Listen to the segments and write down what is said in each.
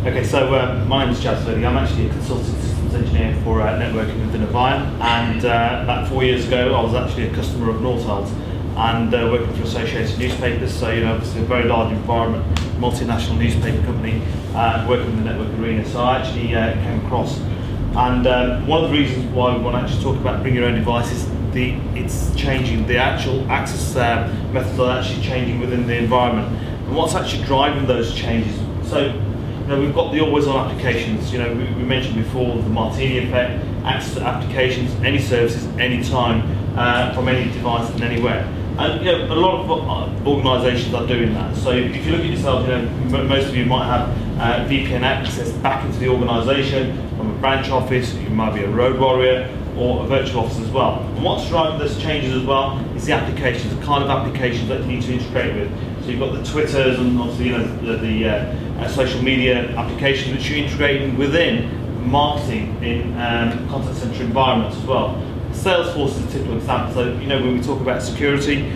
Okay, so my name is Jaspal Virdee. I'm actually a consultant systems engineer for networking within Avaya, and about 4 years ago I was actually a customer of Northelt and working for Associated Newspapers, so obviously a very large environment, multinational newspaper company, working in the network arena. So I actually came across, and one of the reasons why we want to actually talk about bring your own devices, it's changing, the actual access methods are actually changing within the environment, and what's actually driving those changes. So we've got the always-on applications. We mentioned before the Martini effect, access to applications, any services, anytime, from any device and anywhere. And a lot of organisations are doing that. So if you look at yourself, most of you might have VPN access back into the organisation from a branch office. You might be a road warrior or a virtual office as well. And what's driving those changes as well is the applications, the kind of applications that you need to integrate with. So you've got the Twitters and obviously the social media applications which you're integrating within marketing in contact center environments as well. Salesforce is a typical example. So when we talk about security,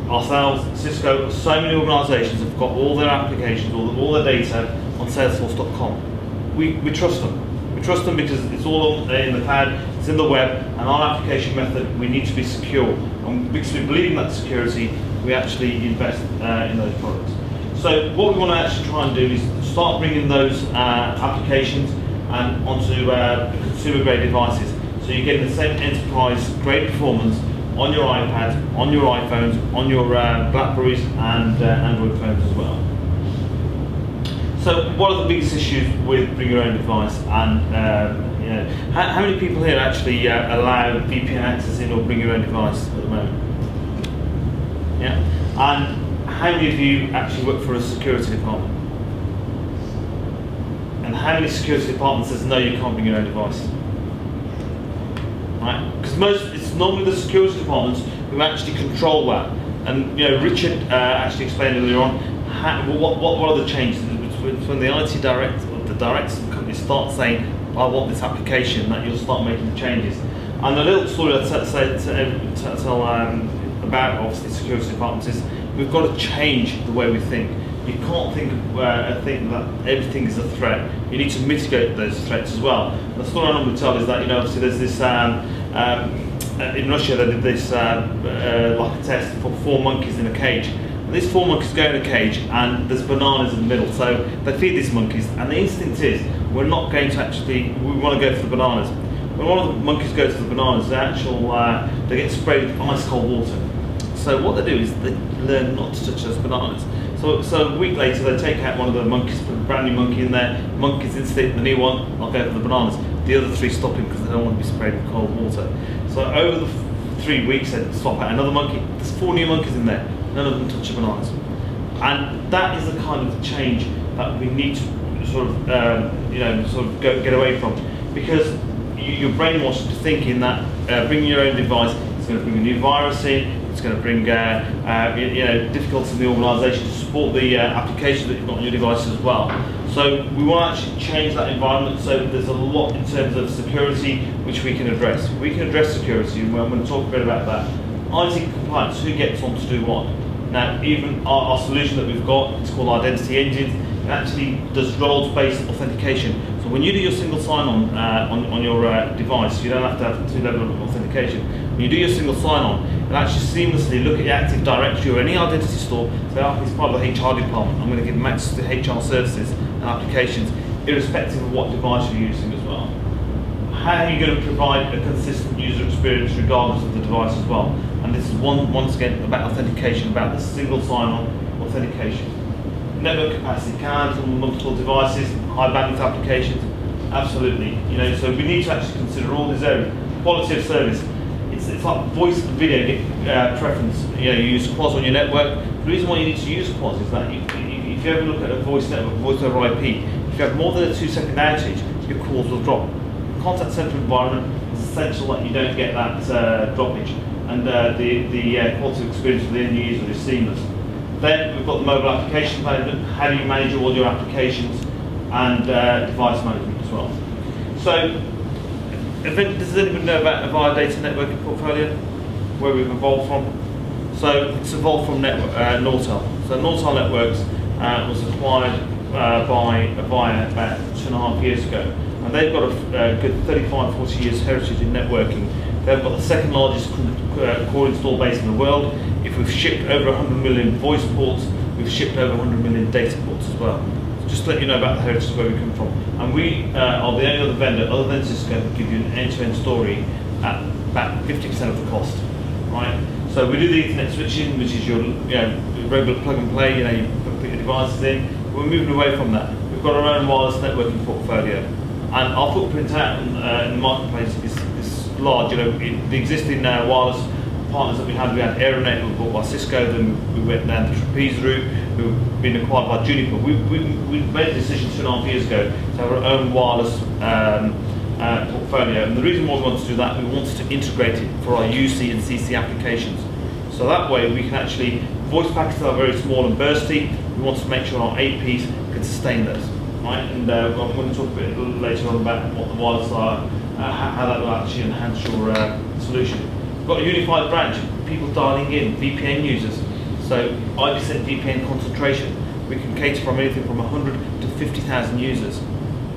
ourselves, Cisco, so many organisations have got all their applications, all their data on Salesforce.com. We trust them. We trust them because it's all in the cloud, it's in the web, and our application method, we need to be secure. And because we believe in that security, we actually invest in those products. So what we want to actually try and do is start bringing those applications and onto consumer-grade devices. So you're getting the same enterprise-grade performance on your iPads, on your iPhones, on your Blackberries and Android phones as well. So what are the biggest issues with bring your own device? And how many people here actually allow VPN access in or bring your own device at the moment? Yeah. And how many of you actually work for a security department? And how many security departments says no, you can't bring your own device? Right? Because it's normally the security departments who actually control that. And Richard actually explained earlier on what are the changes when the IT director or the directors of the company start saying, I want this application, that you'll start making the changes. And the little story I'd tell about obviously security departments is we've got to change the way we think. You can't think that everything is a threat. You need to mitigate those threats as well. The story I normally tell is that obviously there's this in Russia they did this like a test for 4 monkeys in a cage. And these 4 monkeys go in a cage and there's bananas in the middle. So they feed these monkeys, and the instinct is we're not going to we want to go for the bananas. When one of the monkeys goes for the bananas, they get sprayed with ice cold water. So what they do is they learn not to touch those bananas. So a week later they take out one of the monkeys, put a brand new monkey in there, monkey's instinct, the new one, I'll go for the bananas. The other 3 stop him because they don't want to be sprayed with cold water. So over the 3 weeks they swap out another monkey, there's 4 new monkeys in there, none of them touch the bananas. And that is the kind of change that we need to sort of get away from, because you're brainwashed into thinking that bringing your own device is going to bring a new virus in. It's going to bring difficulties in the organisation to support the applications that you've got on your device as well. So we want to actually change that environment. So there's a lot in terms of security which we can address. We can address security, and I'm going to talk a bit about that. IT compliance, who gets on to do what? Now, even our solution that we've got, it's called Identity Engine. It actually does roles-based authentication. So when you do your single sign-on on your device, you don't have to have 2-level authentication. When you do your single sign-on, it'll actually seamlessly look at your Active Directory or any identity store, say, oh, it's part of the HR department, I'm going to give them access to HR services and applications, irrespective of what device you're using as well. How are you going to provide a consistent user experience regardless of the device as well? And this is once again about authentication, about the single sign-on authentication. Network capacity, can handle multiple devices, high bandwidth applications, absolutely. So we need to actually consider all these areas. Quality of service. It's like voice and video preference. You use QoS on your network. The reason why you need to use QoS is that if you ever look at a voice network, voice over IP, if you have more than a 2-second outage, your calls will drop. Contact center environment is essential that you don't get that droppage, and the quality of experience for the end user is seamless. Then we've got the mobile application management. How do you manage all your applications and device management as well? So, does anyone know about Avaya data networking portfolio, where we've evolved from? So it's evolved from Nortel. So Nortel Networks was acquired by Avaya about 2.5 years ago, and they've got a good 35-40 years heritage in networking. They've got the second largest core install base in the world. If we've shipped over 100 million voice ports, we've shipped over 100 million data ports as well. So just to let you know about the heritage of where we come from. And we are the only other vendor, other than Cisco, who give you an end-to-end story at about 50% of the cost, right? So we do the Ethernet switching, which is your regular plug and play, you put your devices in. We're moving away from that. We've got our own wireless networking portfolio. And our footprint out in the marketplace is large. The existing wireless partners that we had Aeronet, who were bought by Cisco, then we went down the Trapeze route, who've been acquired by Juniper. We made a decision 2.5 years ago to have our own wireless portfolio, and the reason why we wanted to do that, we wanted to integrate it for our UC and CC applications. So that way we can actually, voice packets are very small and bursty, we want to make sure our APs can sustain those, right? And I'm going to talk a bit later on about what the wireless are, how that will actually enhance your solution. We've got a unified branch, people dialing in, VPN users. So IPsec VPN concentration, we can cater from anything from 100 to 50,000 users,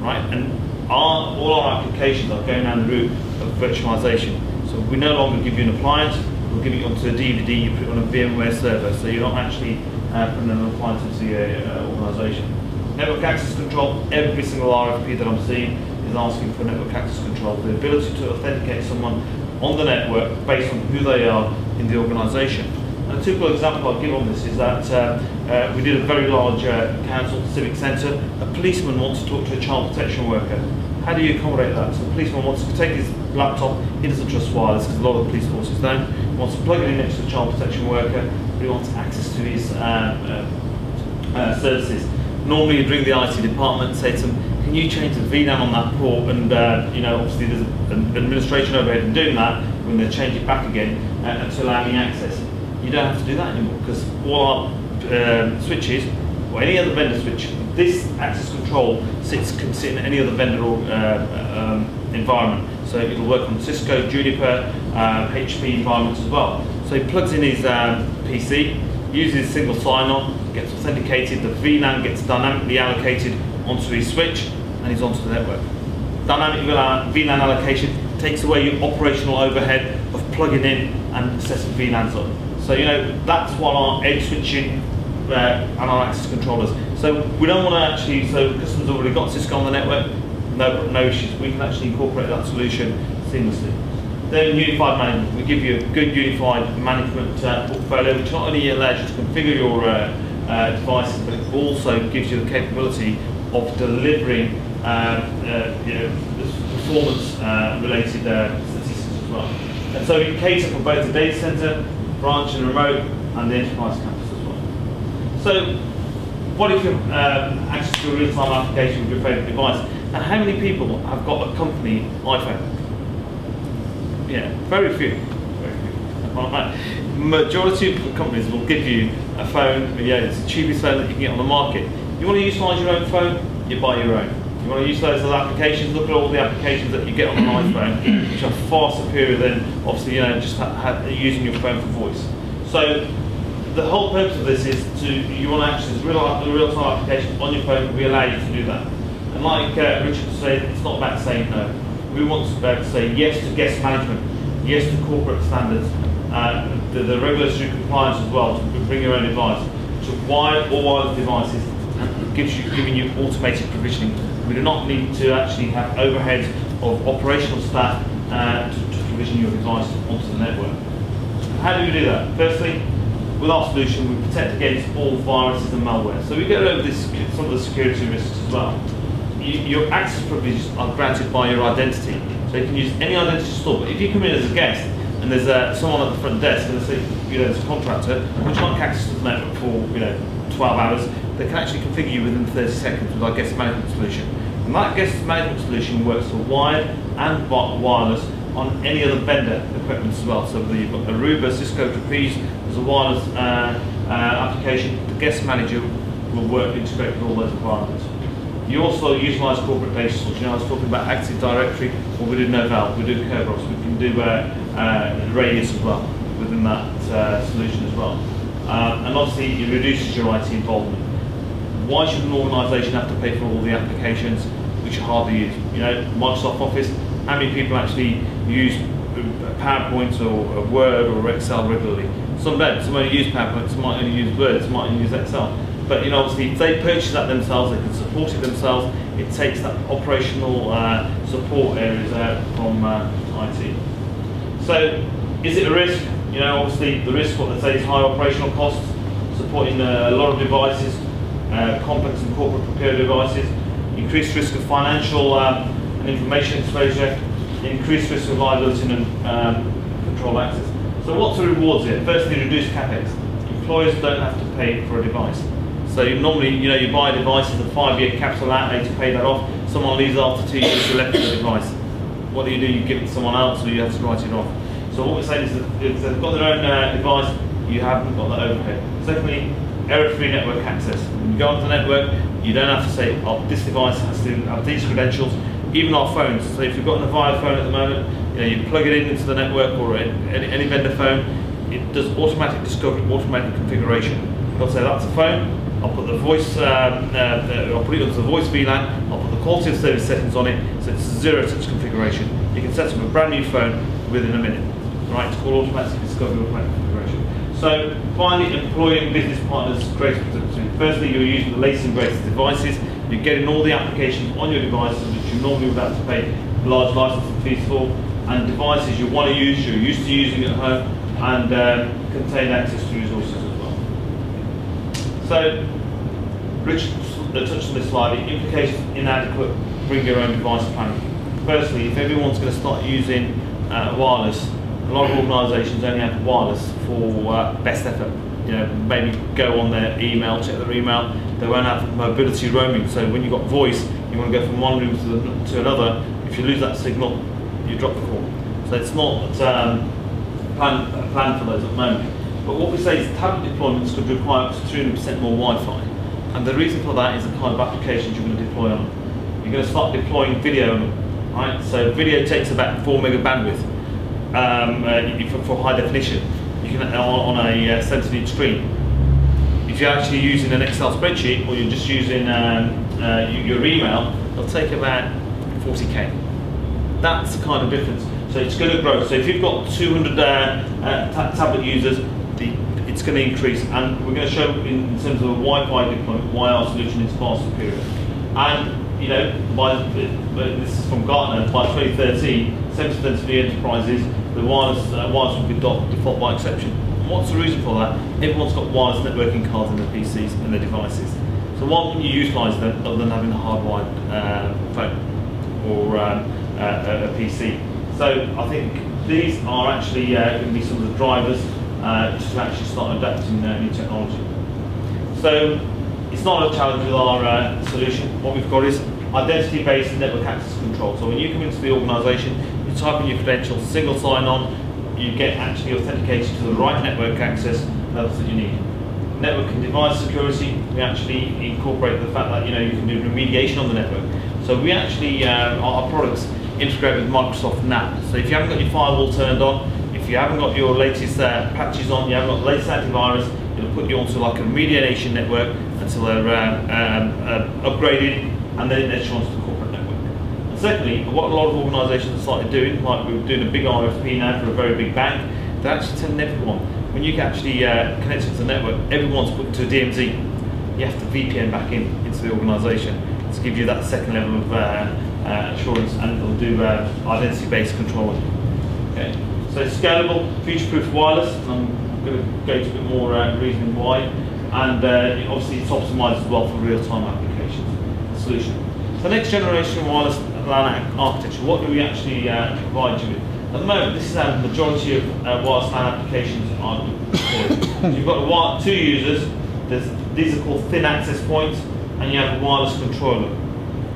right? And all our applications are going down the route of virtualization. So we no longer give you an appliance, we'll give it onto a DVD, you put it on a VMware server, so you're not actually putting an appliance into the organisation. Network access control, every single RFP that I'm seeing is asking for network access control, the ability to authenticate someone on the network based on who they are in the organisation. And a typical example I'll give on this is that we did a very large council civic centre. A policeman wants to talk to a child protection worker. How do you accommodate that? So the policeman wants to take his laptop, he doesn't trust wireless because a lot of the police forces don't. He wants to plug it in next to the child protection worker, but he wants access to his services. Normally you'd ring the IT department and say to them, can you change the VLAN on that port? And obviously there's an administration overhead in doing that when they change it back again to allow me access. You don't have to do that anymore because all our switches, or any other vendor switch, this access control can sit in any other vendor environment. So it'll work on Cisco, Juniper, HP environments as well. So he plugs in his PC, uses single sign-on, gets authenticated, the VLAN gets dynamically allocated onto his switch, and he's onto the network. Dynamic VLAN allocation takes away your operational overhead of plugging in and setting VLANs up. So that's what our edge switching and our access controllers. So we don't want to actually, so customers already got Cisco on the network, no issues. We can actually incorporate that solution seamlessly. Then unified management. We give you a good unified management portfolio, which not only allows you to configure your devices, but it also gives you the capability of delivering performance related statistics as well. And so we cater for both the data center, branch and remote, and the enterprise campus as well. So what if you have access to a real-time application with your favorite device? And how many people have got a company iPhone? Yeah, very few. Majority of companies will give you a phone, it's the cheapest phone that you can get on the market. You want to utilise your own phone, you buy your own. You want to utilise those applications, look at all the applications that you get on an iPhone, which are far superior than obviously just using your phone for voice. So the whole purpose of this is you want to access real-time applications on your phone, we allow you to do that. And like Richard said, it's not about saying no. We want to be able to say yes to guest management, yes to corporate standards, the regulatory compliance as well, to bring your own device, to wired or wireless devices, and giving you automated provisioning. We do not need to actually have overheads of operational staff to provision your device onto the network. How do we do that? Firstly, with our solution, we protect against all viruses and malware. So we go over some of the security risks as well. Your access privileges are granted by your identity. So you can use any identity store. But if you come in as a guest and there's someone at the front desk and there's a contractor which can't access the network for 12 hours, they can actually configure you within 30 seconds with our guest management solution. And that guest management solution works for wired and wireless on any other vendor equipment as well. So you've got Aruba, Cisco, Trapeze, there's a wireless application. The guest manager will work integrate with all those environments. You also utilise corporate data sources. I was talking about Active Directory, or we do Novell, we do Kerberos, we can do Radius as well within that solution as well. And obviously it reduces your IT involvement. why should an organisation have to pay for all the applications which are hardly used? You know, Microsoft Office, how many people actually use PowerPoint or Word or Excel regularly? Some don't. Some only use PowerPoint, some might only use Word, some might only use Excel. But you know, obviously, if they purchase that themselves, they can support it themselves. It takes that operational support areas out from IT. So, is it a risk? You know, obviously, the risk, what they say, is high operational costs, supporting a lot of devices, complex and corporate procured devices, increased risk of financial and information exposure, increased risk of liability and control access. So what's the rewards here? Firstly, reduced capex. Employers don't have to pay for a device. So normally, you know, you buy a device as a 5-year capital outlay to pay that off. Someone leaves after 2 years, you're left with the device. What do? You give it to someone else, or you have to write it off. So what we're saying is that if they've got their own device, you haven't got that overhead. Secondly, error-free network access. When you go onto the network, you don't have to say, oh, this device has to have these credentials. Even our phones. So if you've got an Avaya phone at the moment, you know, you plug it into the network or any vendor phone, it does automatic discovery, automatic configuration. It'll say that's a phone. I'll put the voice, I'll put it onto the voice VLAN, I'll put the quality of service settings on it, so it's zero touch configuration. You can set up a brand new phone within a minute. Right, it's called automatic discovery, automatic configuration. So finally, employing business partners greater productivity. Firstly, you're using the latest and greatest devices, you're getting all the applications on your devices which you normally would have to pay large licensing fees for, and devices you want to use, you're used to using at home, and contain access to resources as well. So, Richard touched on this slide, the implications inadequate bring your own device planning. Firstly, if everyone's going to start using wireless, a lot of organisations only have wireless for best effort. You know, maybe go on their email, check their email. They won't have mobility roaming. So when you've got voice, you want to go from one room to another. If you lose that signal, you drop the call. So it's not planned for those at the moment. But what we say is tablet deployments could require up to 300% more Wi-Fi. And the reason for that is the kind of applications you're going to deploy on. You're going to start deploying video, right? So video takes about 4 meg bandwidth for high definition. You can on a centimetre screen. If you're actually using an Excel spreadsheet or you're just using your email, it'll take about 40k. That's the kind of difference. So it's going to grow. So if you've got 200 tablet users, it's going to increase. And we're going to show in terms of a Wi-Fi deployment why our solution is far superior. And you know, this is from Gartner, by 2013, 70% of the enterprises, the wireless will be default by exception. And what's the reason for that? Everyone's got wireless networking cards in their PCs and their devices. So why wouldn't you utilise them other than having a hardwired phone or a PC? So I think these are actually going to be some of the drivers to actually start adapting new technology. So it's not a challenge with our solution. What we've got is identity-based network access control. So when you come into the organisation, you type in your credentials, single sign-on, you get actually authenticated to the right network access levels that you need. Network and device security, we actually incorporate the fact that you can do remediation on the network. So we actually, our products integrate with Microsoft NAP. So if you haven't got your firewall turned on, if you haven't got your latest patches on, you haven't got the latest antivirus, it'll put you onto like a remediation network until they're upgraded, and then it onto the corporate network. And secondly, what a lot of organisations have started doing, like we're doing a big RFP now for a very big bank, they're actually telling everyone, when you can actually connect to the network, everyone's put to a DMZ. You have to VPN back into the organisation to give you that second level of assurance, and it'll do identity-based control. Okay. So scalable, future-proof wireless, and I'm going to go into a bit more reasoning why, and obviously it's optimised as well for real-time applications. Solution. So next generation wireless LAN architecture, what do we actually provide you with? At the moment, this is how the majority of wireless LAN applications are deployed. So you've got two users, these are called thin access points, and you have a wireless controller.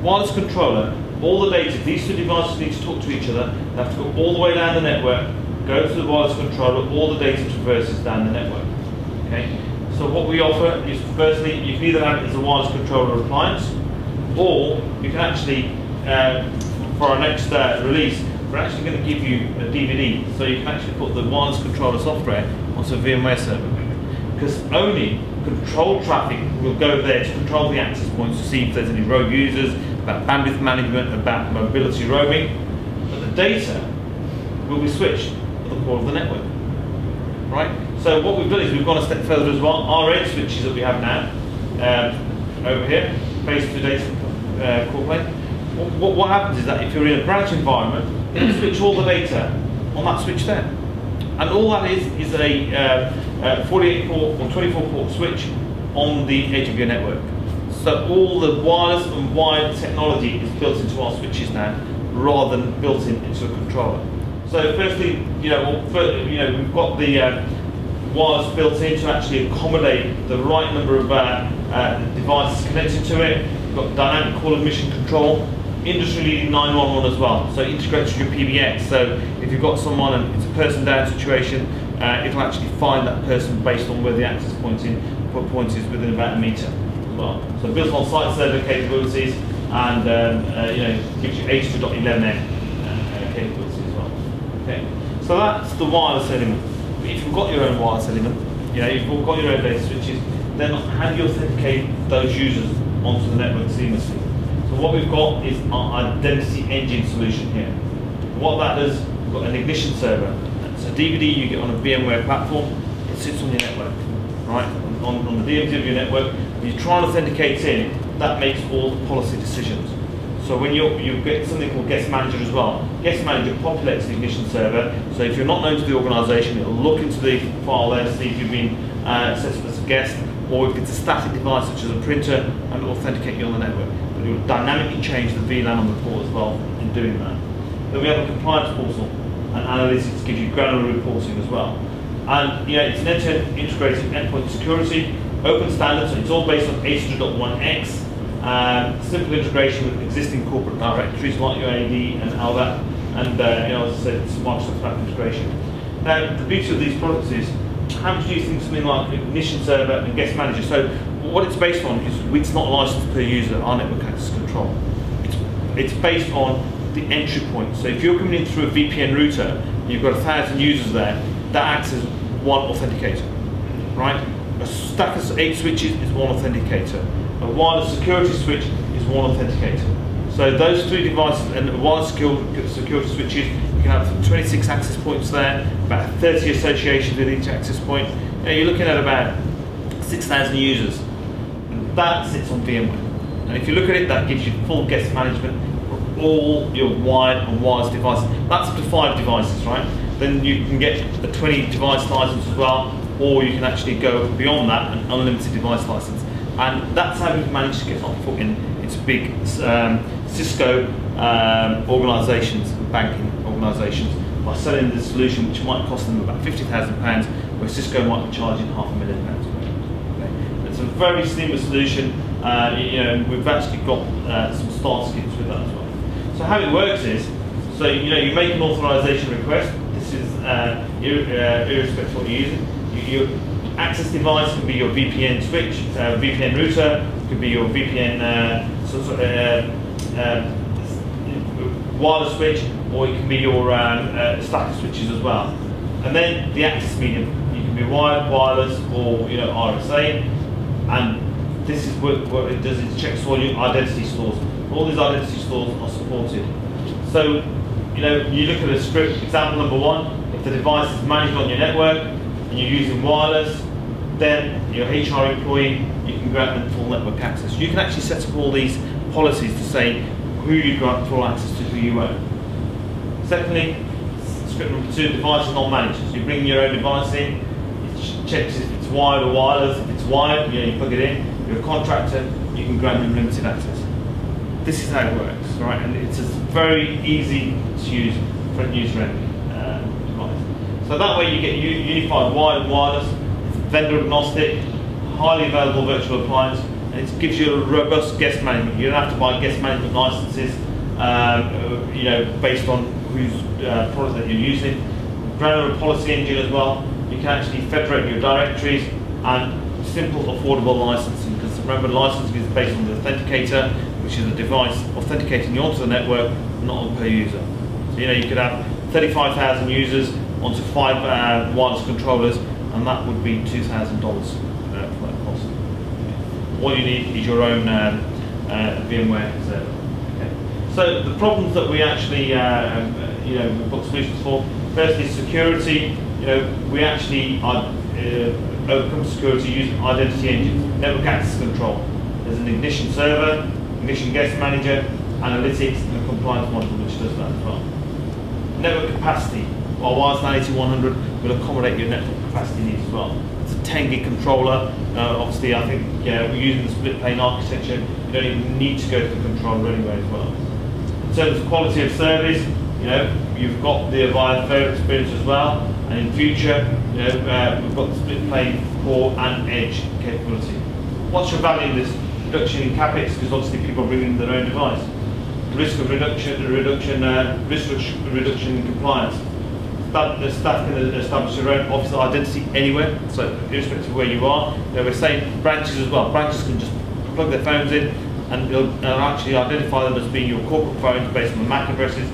Wireless controller, all the data, these two devices need to talk to each other, they have to go all the way down the network, go to the wireless controller, all the data traverses down the network. Okay? So what we offer is, firstly, you can either have it as a wireless controller appliance, or you can actually, for our next release, we're actually going to give you a DVD, so you can actually put the wireless controller software onto a VMware server. Because only Control traffic will go there to control the access points to see if there's any rogue users, about bandwidth management, about mobility roaming. But the data will be switched to the core of the network. Right? So what we've done is we've gone a step further as well. Our edge switches that we have now, over here, face to data core plane. What happens is that if you're in a branch environment, it'll switch all the data on that switch there. And all that is a 48 port or 24 port switch on the edge of your network. So all the wireless and wired technology is built into our switches now, rather than built into a controller. So firstly, we've got the wireless built in to actually accommodate the right number of devices connected to it. We've got dynamic call admission control, industry-leading 911 as well, so it integrates with your PBX. So if you've got someone and it's a person down situation, it'll actually find that person based on where the access point is within about a metre as well. So built on site server capabilities, and gives you 802.11n capabilities as well. Okay, so that's the wireless element. If you've got your own wireless element, you've got your own data switches, then how do you authenticate those users onto the network seamlessly? So what we've got is our identity engine solution here. What that does, we've got an ignition server. So DVD you get on a VMware platform, it sits on your network, right? On the DMZ of your network. When you try and authenticate in, that makes all the policy decisions. So when you get something called guest manager as well. Guest manager populates the ignition server. So if you're not known to the organisation, it'll look into the file there to see if you've been set up as a guest, or if it's a static device such as a printer, and it'll authenticate you on the network. But it will dynamically change the VLAN on the port as well in doing that. Then we have a compliance portal, and analytics gives you granular reporting as well. And it's an end-to-end integrated endpoint security, open standard, so it's all based on 802.1x. Simple integration with existing corporate directories like your AD and LDAP, and as I said, it's Microsoft App integration. Now, the beauty of these products is, how much do you think something like ignition server and guest manager? So, what it's based on is it's not licensed per user, our network access control. It's based on the entry point. So, if you're coming in through a VPN router, and you've got 1,000 users there, that acts as one authenticator, right? A stack of 8 switches is one authenticator. A wireless security switch is one authenticator. So those 3 devices and a wireless security switches, you can have 26 access points there, about 30 associations with each access point. You're looking at about 6,000 users. And that sits on VMware. And if you look at it, that gives you full guest management for all your wired and wireless devices. That's up to 5 devices, right? Then you can get a 20 device license as well, or you can actually go beyond that, an unlimited device license. And that's how we've managed to get our foot into big Cisco organisations, banking organisations, by selling the solution which might cost them about £50,000, where Cisco might be charging £500,000. Okay. It's a very seamless solution. We've actually got some starter kits with that as well. So how it works is, so you make an authorisation request. This is irrespective of what you're using. Your access device can be your VPN switch, VPN router, could be your VPN wireless switch, or it can be your static switches as well. And then the access medium, you can be wired, wireless, or RSA. And this is what it does. It checks all your identity stores. All these identity stores are supported. So you look at a script. Example number 1: if the device is managed on your network and you're using wireless, then your HR employee, you can grant them full network access. You can actually set up all these policies to say who you grant full access to, who you own. Secondly, script number 2: device is not managed. So you bring your own device in, it checks if it's wired or wireless. If it's wired, you plug it in. You're a contractor, you can grant them limited access. This is how it works, right? And it's a very easy to use front user-friendly device. So that way you get unified wired and wireless, it's vendor agnostic, highly available virtual appliance, and it gives you a robust guest management. You don't have to buy guest management licenses, based on whose product that you're using. Granular policy engine as well. You can actually federate your directories, and simple, affordable licensing. Because remember, licensing is based on the authenticator, which is a device authenticating you onto the network, not on per user. So you could have 35,000 users onto 5 wireless controllers, and that would be $2,000 for that cost. All you need is your own VMware server. Okay. So the problems that we actually, we've got solutions for. Firstly, security. We actually overcome security using identity engines, network access control. There's an ignition server, ignition guest manager, analytics, and a compliance module which does that as well. Network capacity. Our wireless LAN 8100 will accommodate your network capacity needs as well. It's a 10 gig controller. Obviously, I think we're using the split plane architecture. You don't even need to go to the controller anyway as well. In terms of quality of service, you've got the Avaya fair experience as well, and in future, we've got the split plane core and edge capability. What's your value in this? Reduction in capex, because obviously people are bringing their own device. Risk of reduction in compliance. The staff can establish their own office identity anywhere, so irrespective of where you are. We're saying branches as well. Branches can just plug their phones in, and they'll actually identify them as being your corporate phones based on the MAC addresses.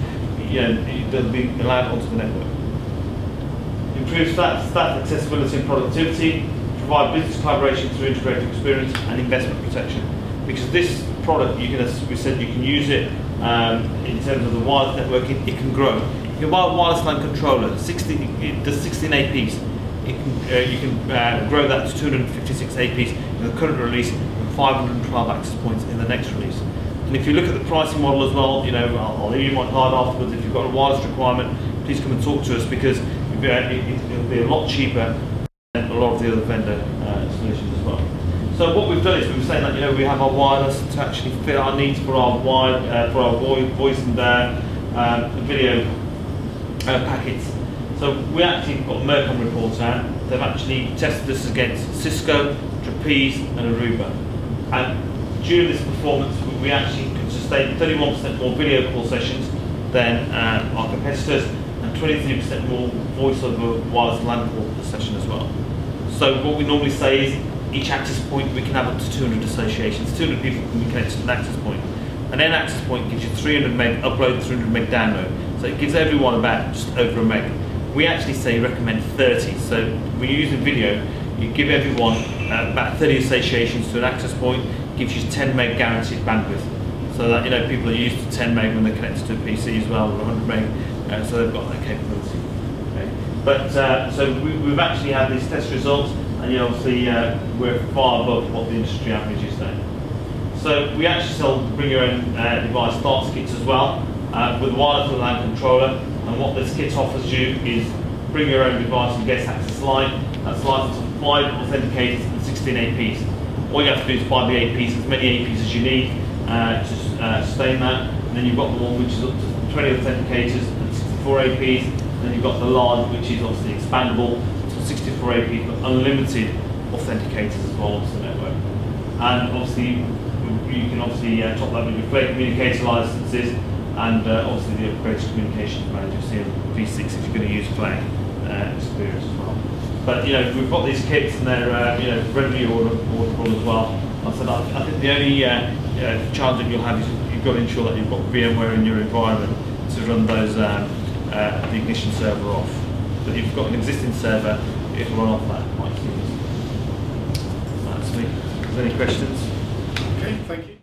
They'll be allowed onto the network. Improve staff accessibility and productivity. Provide business collaboration through integrated experience and investment protection. Because this product, as we said, you can use it in terms of the wireless networking. It can grow. You can buy a wireless LAN controller. It does 16 APs. You can grow that to 256 APs in the current release and 512 access points in the next release. And if you look at the pricing model as well, I'll leave you my card afterwards. If you've got a wireless requirement, please come and talk to us, because it'll be a lot cheaper than a lot of the other vendor solutions as well. So what we've done is we've saying that we have our wireless to actually fit our needs for our voice and video packets. So we actually got Mercom reports out. They've actually tested this against Cisco, Trapeze, and Aruba. And during this performance, we actually can sustain 31% more video call sessions than our competitors, and 23% more voice over wireless LAN call per session as well. So what we normally say is each access point we can have up to 200 associations. 200 people can be connected to an access point. And then access point gives you 300 meg upload, 300 meg download. So it gives everyone about just over a meg. We actually say recommend 30. So when you're using video, you give everyone about 30 associations to an access point, gives you 10 meg guaranteed bandwidth. So that people are used to 10 meg when they're connected to a PC as well, or 100 meg, so they've got that capability. Okay. But so we've actually had these test results, and obviously we're far above what the industry average is there. So we actually sell bring your own device starter kits as well, with a wireless LAN controller. And what this kit offers you is bring your own device and guest access line. That's licensed on 5 authenticators and 16 APs. All you have to do is buy the APs, as many APs as you need to sustain that. And then you've got the one which is up to 20 authenticators and 64 APs. And then you've got the large, which is obviously expandable to 64 APs, but unlimited authenticators as well onto the network. And obviously, you can top that with your Flare communicator licenses, and obviously the upgraded communications manager, V6 if you're going to use Flare experience as well. But we've got these kits, and they're readily orderable as well. I think the only challenge that you'll have is you've got to ensure that you've got VMware in your environment to run those the ignition server off. But if you've got an existing server, it'll run off that quite easily. That's me. Is there any questions? Okay, thank you.